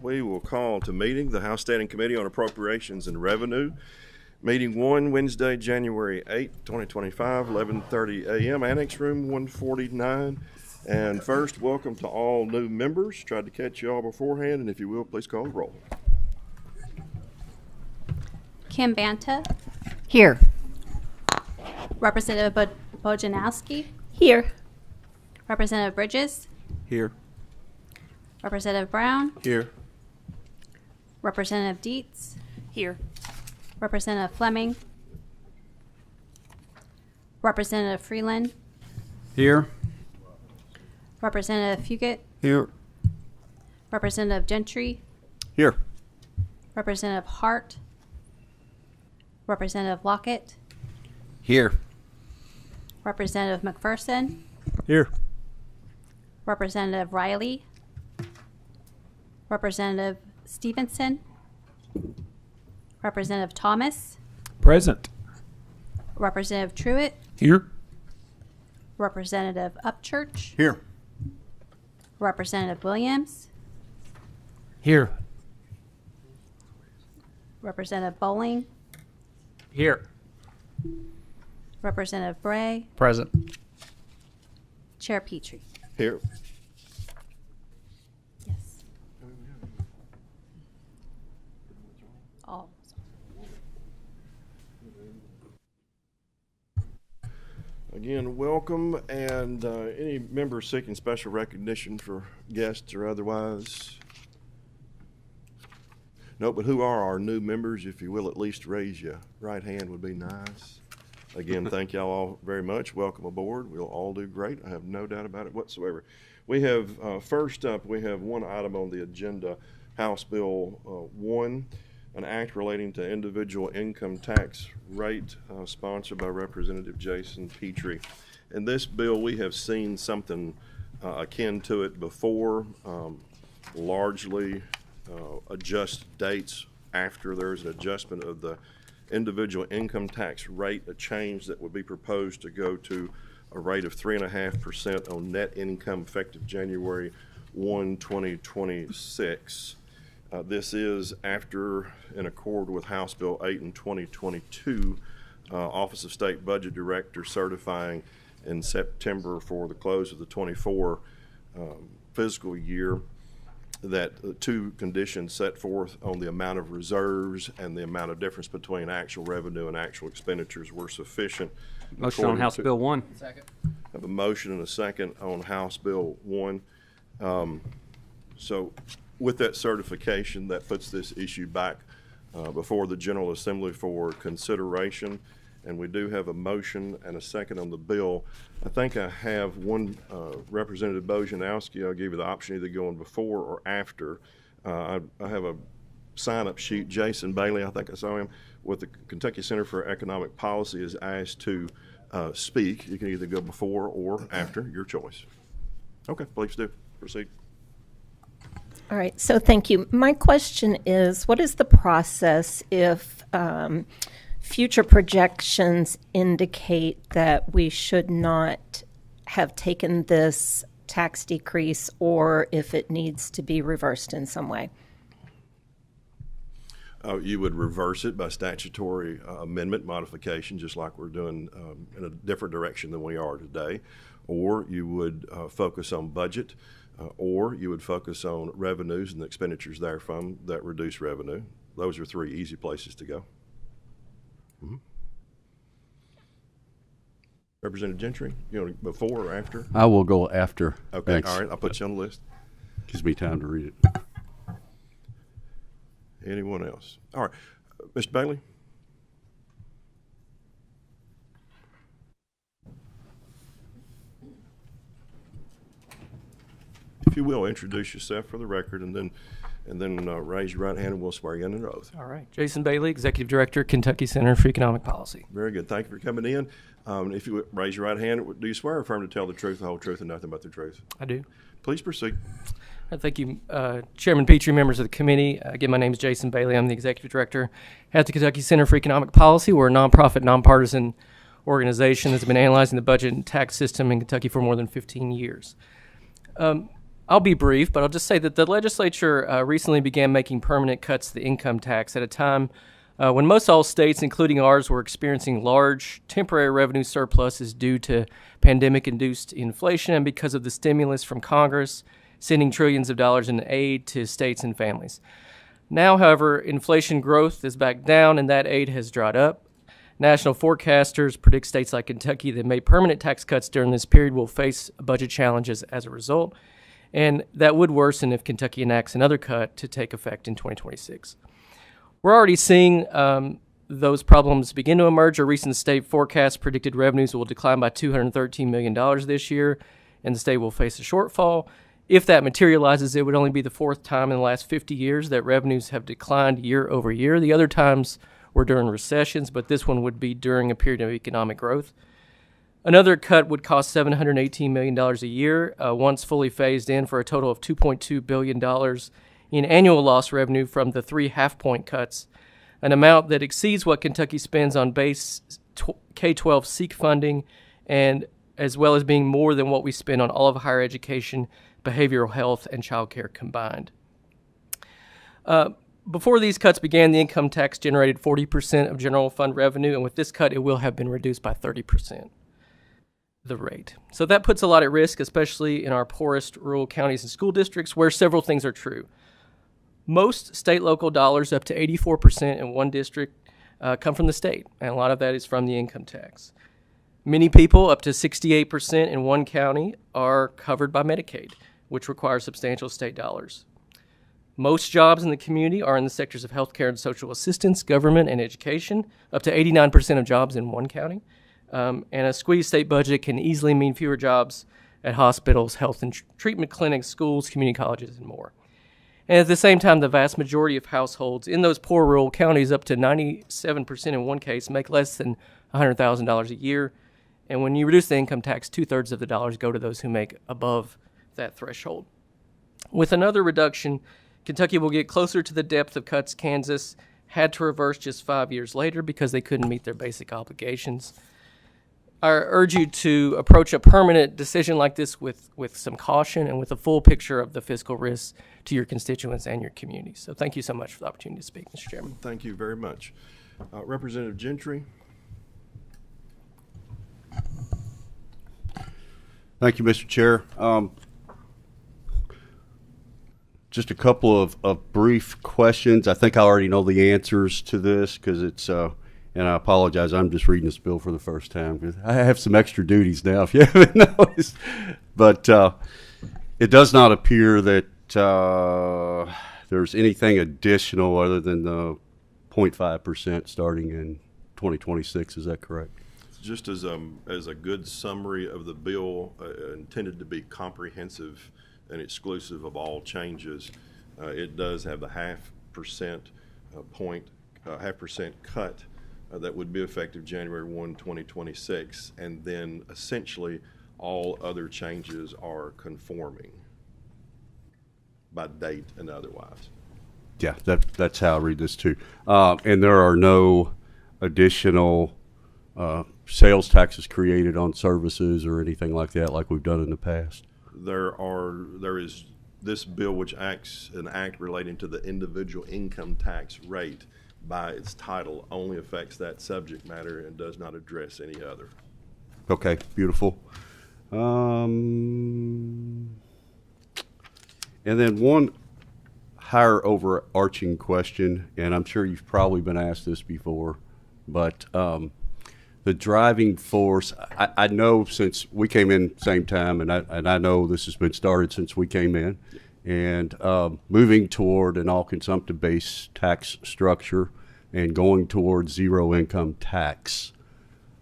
we will call to meeting the House Standing Committee on Appropriations and Revenue. Meeting 1, Wednesday, January 8, 2025, 11:30 a.m., Annex Room 149. And first, welcome to all new members. Tried to catch you all beforehand, and if you will, please call the roll. Kim Banta. Here. Representative Bojanowski. Here. Representative Bridges. Here. Representative Brown. Here. Representative Dietz. Here. Representative Fleming. Representative Freeland. Here. Representative Fugit. Here. Representative Gentry. Here. Representative Hart. Representative Lockett. Here. Representative McPherson. Here. Representative Riley. Representative Stevenson. Representative Thomas. Present. Representative Truitt. Here. Representative Upchurch. Here. Representative Williams. Here. Representative Bowling. Here. Representative Bray. Present. Chair Petrie. Here. Yes. All. Again, welcome, and any members seeking special recognition for guests or otherwise? No, but who are our new members? If you will, at least raise your right hand would be nice. Again, thank y'all all very much. Welcome aboard. We'll all do great. I have no doubt about it whatsoever. We have, first up, we have one item on the agenda, House Bill 1, an act relating to individual income tax rate, sponsored by Representative Jason Petrie. In this bill, we have seen something akin to it before, largely adjust dates after there's an adjustment of the individual income tax rate, a change that would be proposed to go to a rate of 3.5% on net income effective January 1, 2026. This is after, in accord with House Bill 8 in 2022, Office of State Budget Director certifying in September for the close of the 24 fiscal year that two conditions set forth on the amount of reserves and the amount of difference between actual revenue and actual expenditures were sufficient. Motion on House Bill 1. Second. Have a motion and a second on House Bill 1. So with that certification, that puts this issue back before the General Assembly for consideration. And we do have a motion and a second on the bill. I think I have one, Representative Bojanowski. I'll give you the option either going before or after. I have a sign-up sheet. Jason Bailey, I think I saw him, with the Kentucky Center for Economic Policy is asked to speak. You can either go before or after, your choice. Okay, please do. Proceed. All right, so thank you. My question is, what is the process if future projections indicate that we should not have taken this tax decrease, or if it needs to be reversed in some way? You would reverse it by statutory amendment modification, just like we're doing in a different direction than we are today. Or you would focus on budget, or you would focus on revenues and the expenditures therefrom that reduce revenue. Those are three easy places to go. Mm-hmm. Representative Gentry, you know, before or after? I will go after. Okay, Thanks. all right, I'll put you on the list. Gives me time to read it. Anyone else? All right, Mr. Bailey? If you will, introduce yourself for the record, and then raise your right hand and we'll swear you in an oath. All right. Jason Bailey, Executive Director, Kentucky Center for Economic Policy. Very good. Thank you for coming in. If you would raise your right hand, do you swear or affirm to tell the truth, the whole truth, and nothing but the truth? I do. Please proceed. Thank you, Chairman Petrie, members of the committee. Again, my name is Jason Bailey. I'm the Executive Director at the Kentucky Center for Economic Policy. We're a nonprofit, nonpartisan organization that's been analyzing the budget and tax system in Kentucky for more than 15 years. I'll be brief, but I'll just say that the legislature recently began making permanent cuts to the income tax at a time when most all states, including ours, were experiencing large temporary revenue surpluses due to pandemic-induced inflation and because of the stimulus from Congress sending trillions of dollars in aid to states and families. Now, however, inflation growth is back down and that aid has dried up. National forecasters predict states like Kentucky that made permanent tax cuts during this period will face budget challenges as a result, and that would worsen if Kentucky enacts another cut to take effect in 2026. We're already seeing those problems begin to emerge. A recent state forecast predicted revenues will decline by $213 million this year, and the state will face a shortfall. If that materializes, it would only be the fourth time in the last 50 years that revenues have declined year over year. The other times were during recessions, but this one would be during a period of economic growth. Another cut would cost $718 million a year, once fully phased in, for a total of $2.2 billion in annual lost revenue from the 3 half-point cuts, an amount that exceeds what Kentucky spends on base K-12 SEEK funding, and as well as being more than what we spend on all of higher education, behavioral health, and child care combined. Before these cuts began, the income tax generated 40% of general fund revenue, and with this cut, it will have been reduced by 30%, the rate. So that puts a lot at risk, especially in our poorest rural counties and school districts, where several things are true. Most state local dollars, up to 84% in one district, come from the state, and a lot of that is from the income tax. Many people, up to 68% in one county, are covered by Medicaid, which requires substantial state dollars. Most jobs in the community are in the sectors of healthcare and social assistance, government, and education, up to 89% of jobs in one county. And a squeezed state budget can easily mean fewer jobs at hospitals, health and treatment clinics, schools, community colleges, and more. And at the same time, the vast majority of households in those poor rural counties, up to 97% in one case, make less than $100,000 a year. And when you reduce the income tax, 2/3 of the dollars go to those who make above that threshold. With another reduction, Kentucky will get closer to the depth of cuts Kansas had to reverse just 5 years later because they couldn't meet their basic obligations. I urge you to approach a permanent decision like this with some caution and with a full picture of the fiscal risks to your constituents and your community. So thank you so much for the opportunity to speak, Mr. Chairman. Thank you very much. Representative Gentry. Thank you, Mr. Chair. Just a couple of brief questions. I think I already know the answers to this because it's, and I apologize, I'm just reading this bill for the first time because I have some extra duties now, if you haven't noticed. But it does not appear that there's anything additional other than the 0.5% starting in 2026. Is that correct? Just as a good summary of the bill, intended to be comprehensive and exclusive of all changes, it does have the 0.5% cut that would be effective January 1, 2026, and then essentially all other changes are conforming by date and otherwise. Yeah, that's how I read this too. And there are no additional sales taxes created on services or anything like that, like we've done in the past. There is this bill, which acts an act relating to the individual income tax rate, by its title only affects that subject matter and does not address any other. Okay, beautiful. And then one higher overarching question, and I'm sure you've probably been asked this before, but the driving force, I know since we came in same time, and I know this has been started since we came in, and moving toward an all-consumptive-based tax structure and going towards zero income tax.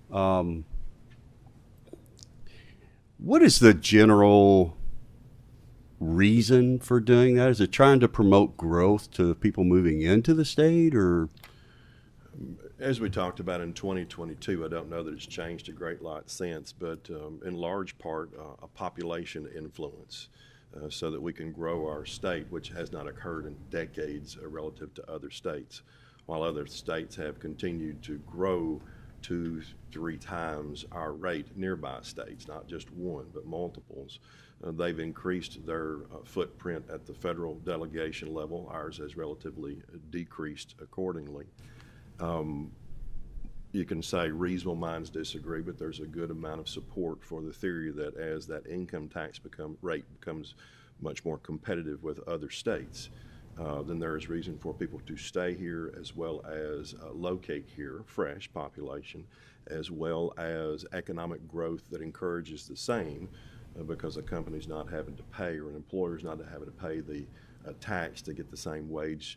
What is the general reason for doing that? Is it trying to promote growth to people moving into the state, or? As we talked about in 2022, I don't know that it's changed a great lot since, but in large part a population influence so that we can grow our state, which has not occurred in decades relative to other states, while other states have continued to grow 2-3 times our rate, nearby states, not just one, but multiples. They've increased their footprint at the federal delegation level. Ours has relatively decreased accordingly. You can say reasonable minds disagree, but there's a good amount of support for the theory that as that income tax rate becomes much more competitive with other states, then there is reason for people to stay here, as well as locate here, fresh population, as well as economic growth that encourages the same, because a company's not having to pay, or an employer's not having to pay the tax to get the same wage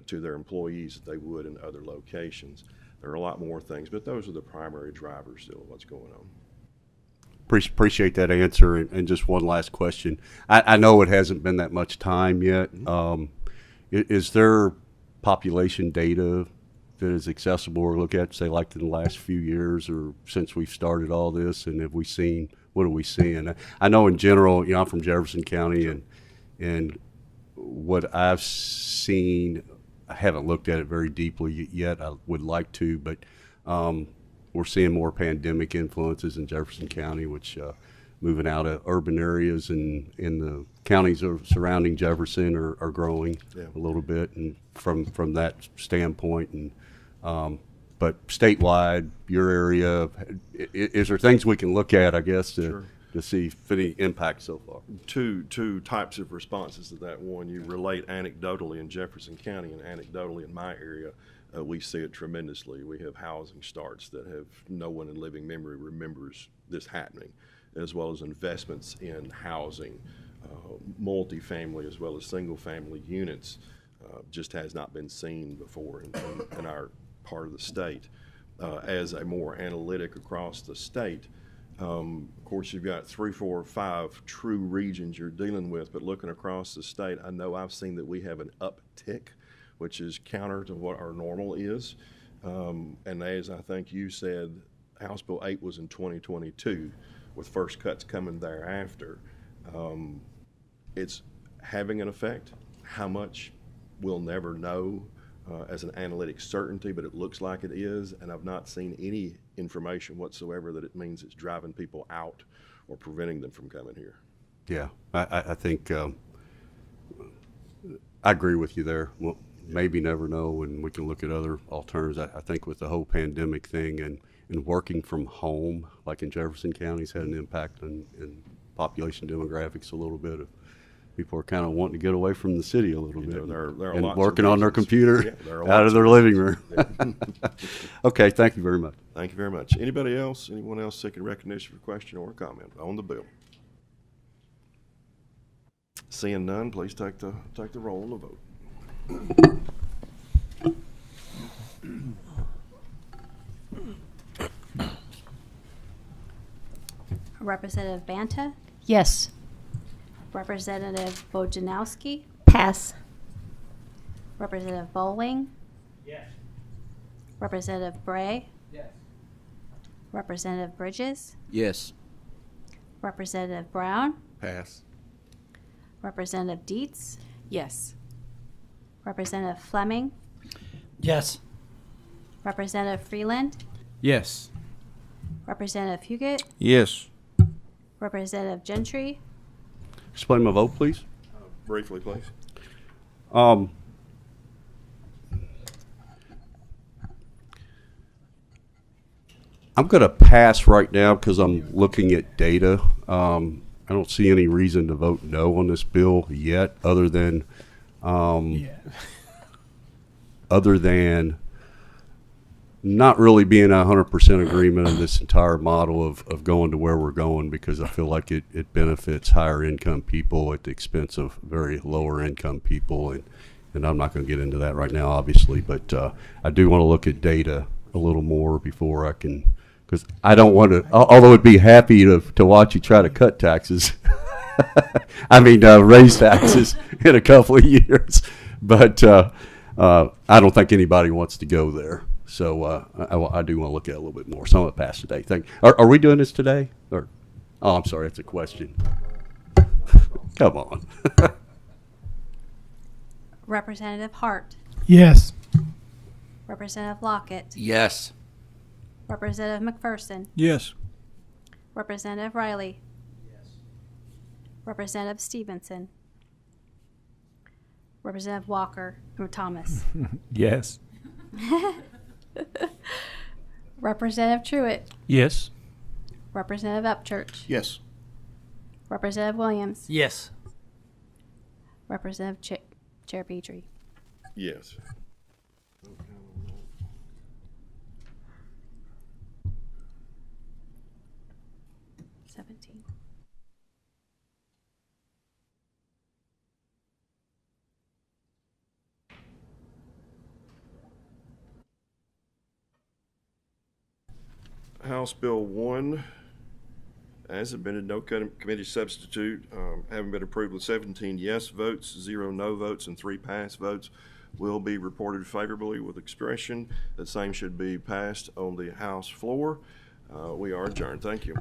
to their employees that they would in other locations. There are a lot more things, but those are the primary drivers still of what's going on. Appreciate that answer. And just one last question. I know it hasn't been that much time yet. Is there population data that is accessible or look at, say, like in the last few years or since we've started all this? And have we seen, what are we seeing? I know in general, I'm from Jefferson County, and what I've seen, I haven't looked at it very deeply yet. I would like to, but we're seeing more pandemic influences in Jefferson County, which moving out of urban areas and in the counties surrounding Jefferson are growing a little bit, and from that standpoint. And but statewide, your area, is there things we can look at, I guess, to see if any impact so far? Two types of responses to that. One, you relate anecdotally in Jefferson County, and anecdotally in my area, we see it tremendously. We have housing starts that have no one in living memory remembers this happening, as well as investments in housing, multifamily as well as single family units, just has not been seen before in our part of the state. As a more analytic across the state, of course, you've got 3, 4, 5 true regions you're dealing with, but looking across the state, I know I've seen that we have an uptick, which is counter to what our normal is. And as I think you said, House Bill 8 was in 2022, with first cuts coming thereafter. It's having an effect. How much, we'll never know as an analytic certainty, but it looks like it is, and I've not seen any information whatsoever that it means it's driving people out or preventing them from coming here. Yeah, I think I agree with you there. Well, maybe never know, and we can look at other alternatives. I think with the whole pandemic thing and working from home, like in Jefferson County's had an impact on population demographics a little bit. People are kind of wanting to get away from the city a little bit, there are and lots working of on their reasons. computer Yeah, out of their living room. Okay, thank you very much. Thank you very much. Anybody else, anyone else seeking recognition for question or comment on the bill? Seeing none, please take the roll on the vote. Representative Banta, Yes. Representative Bojanowski, Pass. Representative Bowling, Yes. Representative Bray, Yes. Representative Bridges, Yes. Representative Brown, Pass. Representative Dietz, Yes. Representative Fleming, Yes. Representative Freeland, Yes. Representative Huguet, Yes. Representative Gentry, Explain my vote, please. Briefly, please. I'm going to pass right now because I'm looking at data. I don't see any reason to vote no on this bill yet, other than not really being 100% agreement on this entire model of going to where we're going, because I feel like it benefits higher income people at the expense of very lower income people. And I'm not going to get into that right now, obviously, but I do want to look at data a little more before I can, because I don't want to, although I'd be happy to watch you try to cut taxes, raise taxes in a couple of years, but I don't think anybody wants to go there. So I do want to look at it a little bit more. So I'm going to pass today. Are we doing this today? Or, oh, I'm sorry, that's a question. Come on. Representative Hart, Yes. Representative Lockett, Yes. Representative McPherson, Yes. Representative Riley, Representative Stevenson. Representative Walker, or Thomas. Yes. Representative Truitt. Yes. Representative Upchurch. Yes. Representative Williams. Yes. Representative Chair Petrie. Yes. 17. House Bill 1, as amended, no committee substitute, having been approved with 17 yes votes, 0 no votes, and 3 pass votes, will be reported favorably with expression. The same should be passed on the House floor. We are adjourned. Thank you.